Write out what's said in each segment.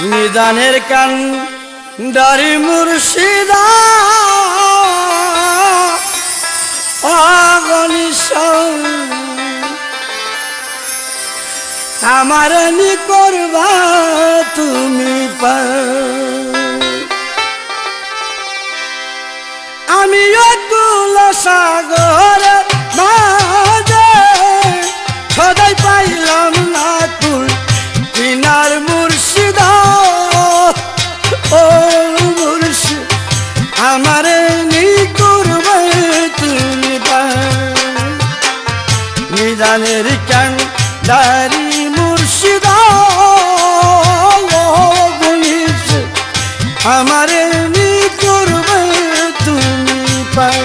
নিদানের কান দারি মুর্শিদা আমার নি করবা তুমি আমি অকুল সাগর মাঝে সদাই পাইলাম না কুল কিনার মুর্শিদা ও মুর্শিদ আমার নি করবা তুমি নিদানের কান দারি মুর্শিদা আমারে নি করবে তুমি পাই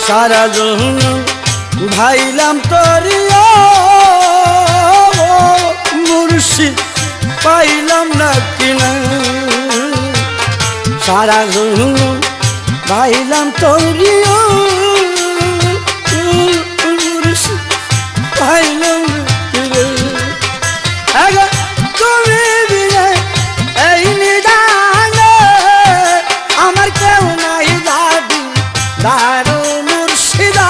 সারা জন ভাইলাম তরিয়া মুর্শিদ পাইলাম না কিনা সারা জন পাইলাম তরিয়া মুর্শিদ পাইলাম না তুমি বিনে এই নিদানে আমার কেউ নাই দাবি দারু মুর্শিদা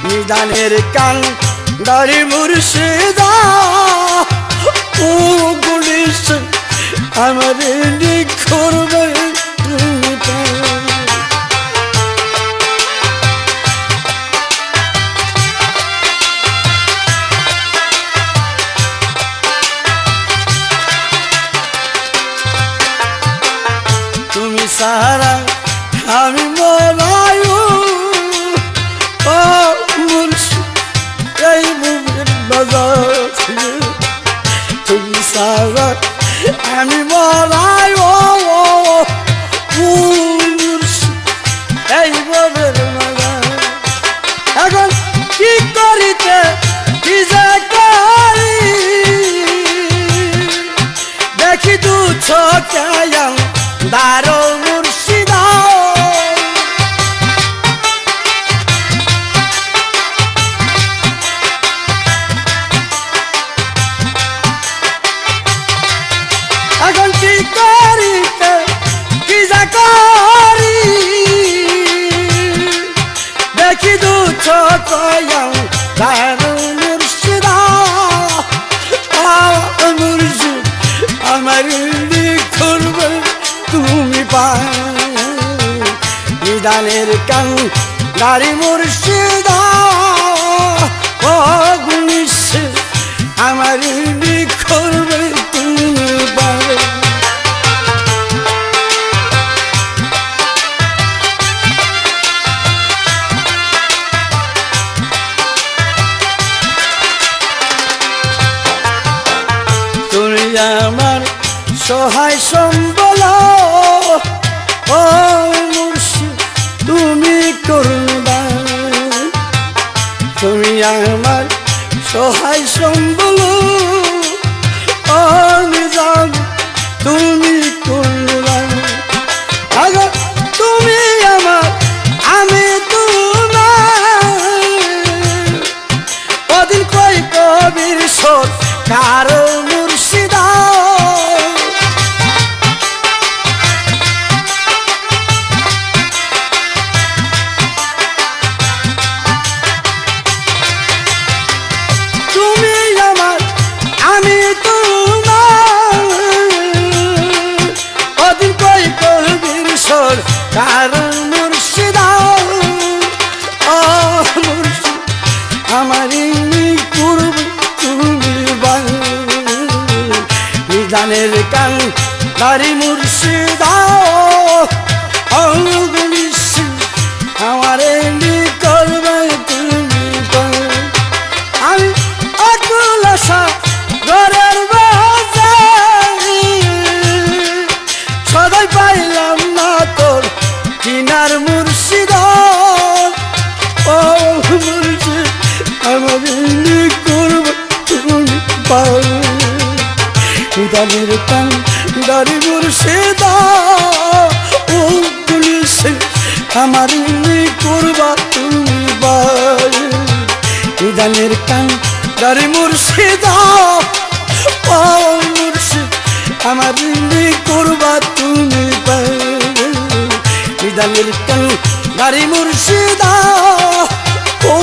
নিদানের কান দারি মুর্শিদা ও গুলিস আমার নি করবে তুমি সারা আমি মরায় তুমি সারা আমি মরাই এইভাবে এখন কি করিতে কি যে করি দেখি দু চোখে দারো মুর্শিদা এখন কি করিতে কি যা করি দেখি দু চোখ দারু মুর্শিদা মুর্শিদ আমার করবে তুমি পাই নিদানের কান দারি মুর্শিদা ও গুনিস আমার করবে তুমি পাই তুমি আমার সহায় সম্বল ও মুর্শিদ তুমি করুণা তুমি আমার সহায় সম্বল ও নিজাম তুমি করুণা তুমি আমার আমি তোমার ওদিন কই কবির সোর কারো মুর্শিদা তুমি আমার আমি তোমার ওদিন কই কবির সোর কারো মুর্শিদা ও মুর্শিদ আমার করবে তুমি নিদানের কান দারি মুর্শিদা আমারে করবে তুমি আমি আকুল আশা ঘরের বাজারি সদাই পাইলাম না তোর কিনার মুর্শিদা ও মুর্শিদ আমারে করবে তুমি দানের কান দারি মুর্শিদা ও পুলিশ আমার করবা তুমি দানের কান দারি মুর্শিদা ও মুর্শিদ আমার করবা তুমি দানের কান দারি মুর্শিদা ও